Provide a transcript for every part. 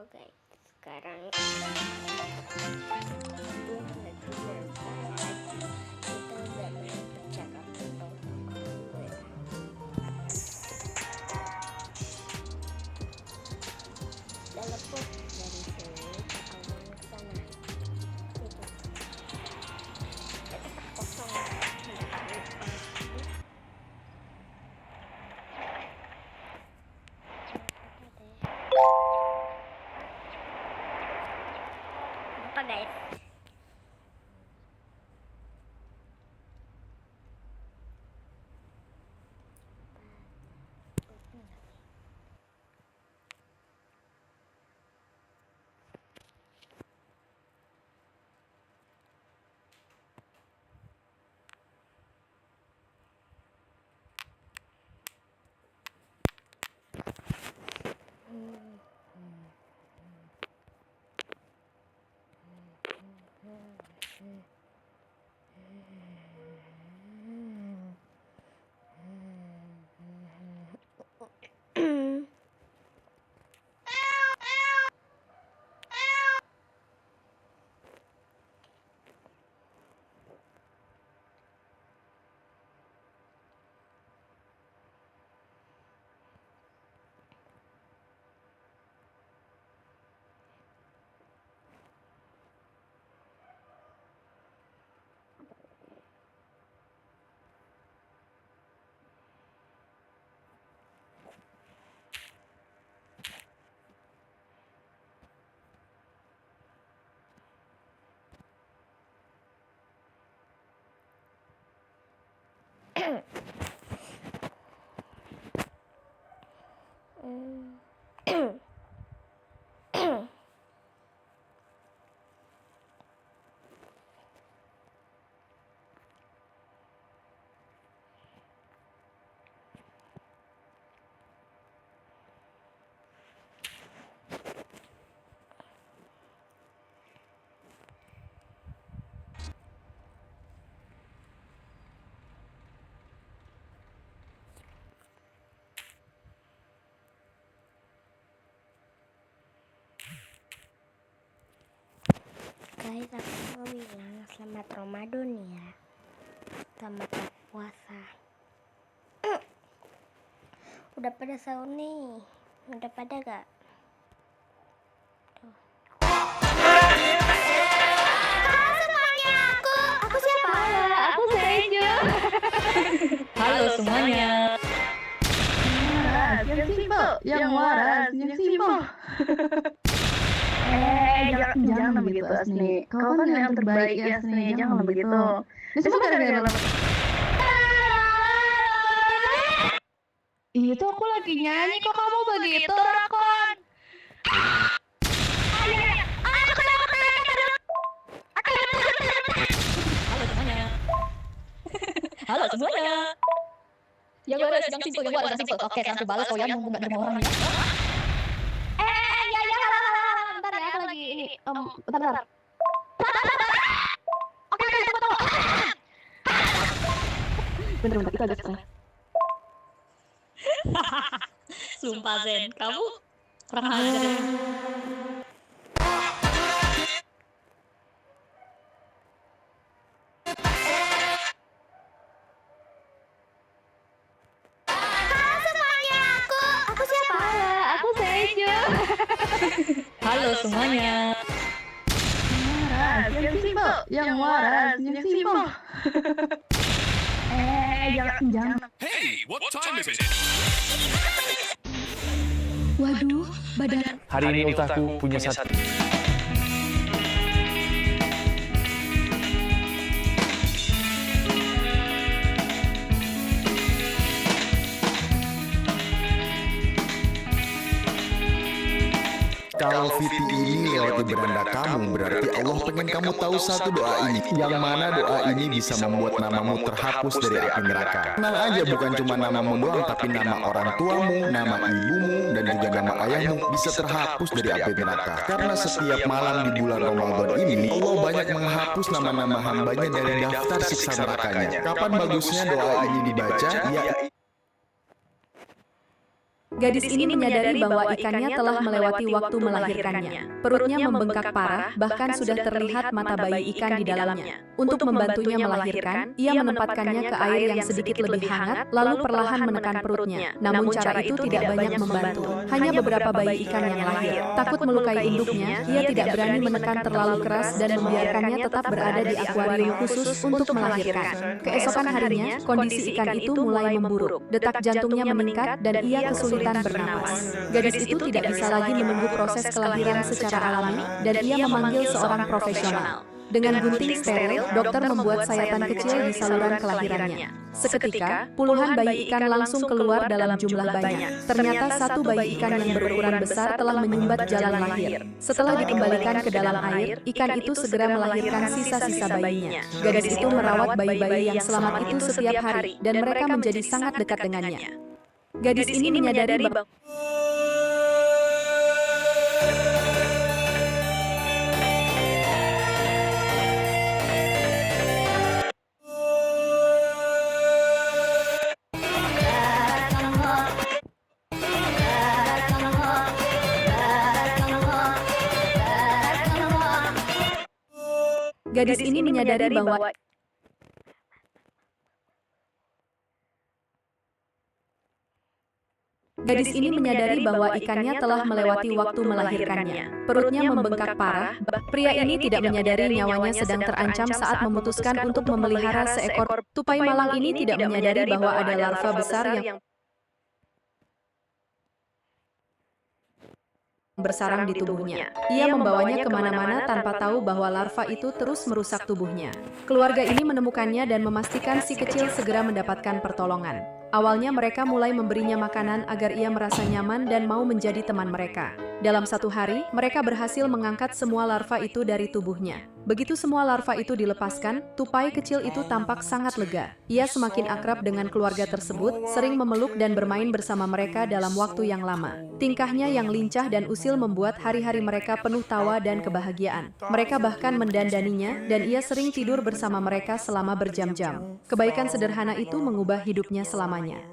guys, sekarang kita udah main percakapan dulu ya. Telepon dari sini ke awal ke sana. Itu. Kita kosong. Apa guys? Guys, aku mau bilang selamat Ramadan ya. Selamat puasa. Udah pada sahur nih. Udah pada gak? Tuh. Halo semuanya, aku siapa? Aku Sejo. Halo semuanya. Yang simpel, yang waras, yang simpel. Jangan begitu Asni. Kau kan yang terbaik ya Asni, jangan begitu. Ini semua gara-gara lo. Itu aku lagi nyanyi kok kamu begitu, Rakon. Halo semuanya. Halo semuanya. Yang waras, yang simpel, yang waras, yang simpel. Oke, saya balas kau ya, mumpung gak ada orang ya. Bentar ya, aku lagi ini. Bentar. Oke, tunggu. Bentar, kita agak stres. Sumpah Zen, kamu kurang ajar ya. Aku siapa? Aku Sejo. Halo semuanya. Yang simpel, yang waras, yang simpel. Jangan. Hey, what time is it? Waduh, badan. Hari ini ultahku punya satu. Kalau Viti ini lewat di beranda kamu, berarti Allah pengen kamu tahu satu doa ini, yang mana doa ini bisa membuat namamu terhapus dari api neraka. Tenang aja, bukan cuma namamu doang, tapi nama orang tuamu, nama ibumu, dan juga nama ayahmu bisa terhapus dari api neraka. Karena setiap malam di bulan Ramadan ini, Allah banyak menghapus nama-nama hambanya dari daftar siksa nerakanya. Kapan bagusnya doa ini dibaca? Ya Gadis ini menyadari bahwa ikannya telah melewati waktu melahirkannya. Perutnya membengkak parah, bahkan sudah terlihat mata bayi ikan di dalamnya. Untuk membantunya melahirkan, ia menempatkannya ke air yang sedikit lebih hangat, lalu perlahan menekan perutnya. Namun cara itu tidak banyak membantu. Hanya beberapa bayi ikan yang lahir. Takut melukai induknya, ia tidak berani menekan terlalu keras dan membiarkannya tetap berada di akuarium khusus untuk melahirkan. Keesokan harinya, kondisi ikan itu mulai memburuk. Detak jantungnya meningkat dan ia kesulitan bernapas. Gadis itu tidak bisa lagi menunggu proses kelahiran secara alami, dan ia memanggil seorang profesional. Dengan gunting steril, dokter membuat sayatan kecil di saluran kelahirannya. Seketika, puluhan bayi ikan langsung keluar dalam jumlah banyak. Ternyata satu bayi ikan yang berukuran besar telah menyumbat jalan lahir. Setelah dikembalikan ke dalam air, ikan itu segera melahirkan sisa-sisa bayinya. Gadis itu merawat bayi-bayi yang selamat itu setiap hari, dan mereka menjadi sangat dekat dengannya. Gadis ini menyadari bahwa ikannya telah melewati waktu melahirkannya. Perutnya membengkak parah. Pria ini tidak menyadari nyawanya sedang terancam saat memutuskan untuk memelihara seekor tupai malang. Ini tidak menyadari bahwa ada larva besar yang bersarang di tubuhnya. Ia membawanya kemana-mana tanpa tahu bahwa larva itu terus merusak tubuhnya. Keluarga ini menemukannya dan memastikan si kecil segera mendapatkan pertolongan. Awalnya mereka mulai memberinya makanan agar ia merasa nyaman dan mau menjadi teman mereka. Dalam satu hari, mereka berhasil mengangkat semua larva itu dari tubuhnya. Begitu semua larva itu dilepaskan, tupai kecil itu tampak sangat lega. Ia semakin akrab dengan keluarga tersebut, sering memeluk dan bermain bersama mereka dalam waktu yang lama. Tingkahnya yang lincah dan usil membuat hari-hari mereka penuh tawa dan kebahagiaan. Mereka bahkan mendandaninya, dan ia sering tidur bersama mereka selama berjam-jam. Kebaikan sederhana itu mengubah hidupnya selamanya.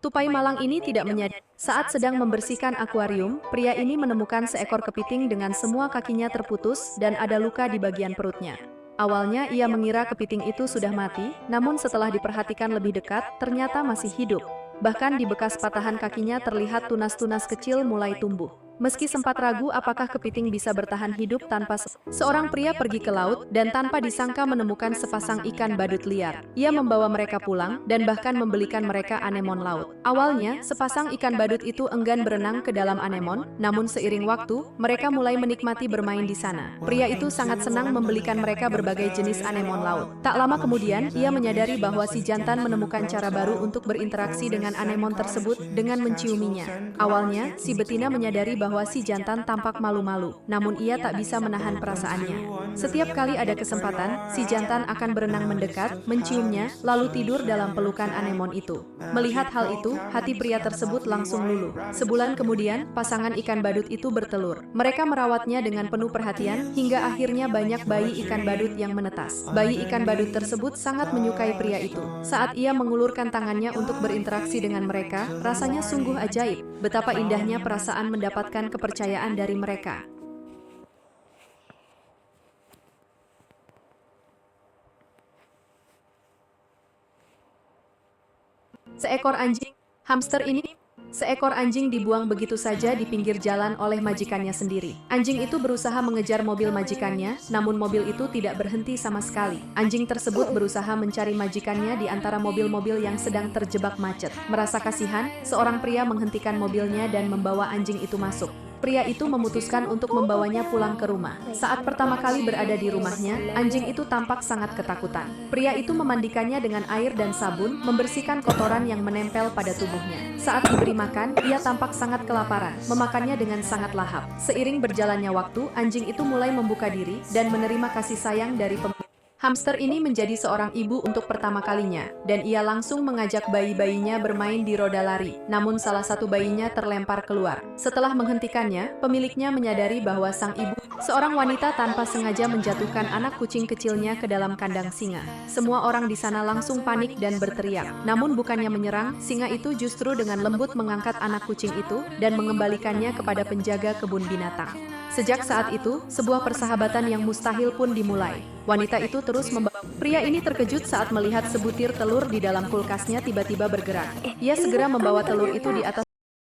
Tupai malang ini tidak menyadari. Saat sedang membersihkan akuarium, pria ini menemukan seekor kepiting dengan semua kakinya terputus dan ada luka di bagian perutnya. Awalnya ia mengira kepiting itu sudah mati, namun setelah diperhatikan lebih dekat, ternyata masih hidup. Bahkan di bekas patahan kakinya terlihat tunas-tunas kecil mulai tumbuh. Meski sempat ragu apakah kepiting bisa bertahan hidup tanpa seorang pria pergi ke laut dan tanpa disangka menemukan sepasang ikan badut liar. Ia membawa mereka pulang dan bahkan membelikan mereka anemon laut. Awalnya, sepasang ikan badut itu enggan berenang ke dalam anemon, namun seiring waktu, mereka mulai menikmati bermain di sana. Pria itu sangat senang membelikan mereka berbagai jenis anemon laut. Tak lama kemudian, ia menyadari bahwa si jantan menemukan cara baru untuk berinteraksi dengan anemon tersebut dengan menciuminya. Awalnya, si betina menyadari bahwa si jantan tampak malu-malu, namun ia tak bisa menahan perasaannya. Setiap kali ada kesempatan, si jantan akan berenang mendekat, menciumnya, lalu tidur dalam pelukan anemon itu. Melihat hal itu, hati pria tersebut langsung luluh. Sebulan kemudian, pasangan ikan badut itu bertelur. Mereka merawatnya dengan penuh perhatian, hingga akhirnya banyak bayi ikan badut yang menetas. Bayi ikan badut tersebut sangat menyukai pria itu. Saat ia mengulurkan tangannya untuk berinteraksi dengan mereka, rasanya sungguh ajaib. Betapa indahnya perasaan mendapatkan kepercayaan dari mereka. Seekor anjing hamster ini Seekor anjing dibuang begitu saja di pinggir jalan oleh majikannya sendiri. Anjing itu berusaha mengejar mobil majikannya, namun mobil itu tidak berhenti sama sekali. Anjing tersebut berusaha mencari majikannya di antara mobil-mobil yang sedang terjebak macet. Merasa kasihan, seorang pria menghentikan mobilnya dan membawa anjing itu masuk. Pria itu memutuskan untuk membawanya pulang ke rumah. Saat pertama kali berada di rumahnya, anjing itu tampak sangat ketakutan. Pria itu memandikannya dengan air dan sabun, membersihkan kotoran yang menempel pada tubuhnya. Saat diberi makan, ia tampak sangat kelaparan, memakannya dengan sangat lahap. Seiring berjalannya waktu, anjing itu mulai membuka diri dan menerima kasih sayang dari pemilik. Hamster ini menjadi seorang ibu untuk pertama kalinya, dan ia langsung mengajak bayi-bayinya bermain di roda lari. Namun salah satu bayinya terlempar keluar. Setelah menghentikannya, pemiliknya menyadari bahwa sang ibu, seorang wanita tanpa sengaja menjatuhkan anak kucing kecilnya ke dalam kandang singa. Semua orang di sana langsung panik dan berteriak. Namun bukannya menyerang, singa itu justru dengan lembut mengangkat anak kucing itu dan mengembalikannya kepada penjaga kebun binatang. Sejak saat itu, sebuah persahabatan yang mustahil pun dimulai. Wanita itu terus membawa. Pria ini terkejut saat melihat sebutir telur di dalam kulkasnya tiba-tiba bergerak. Ia segera membawa telur itu di atas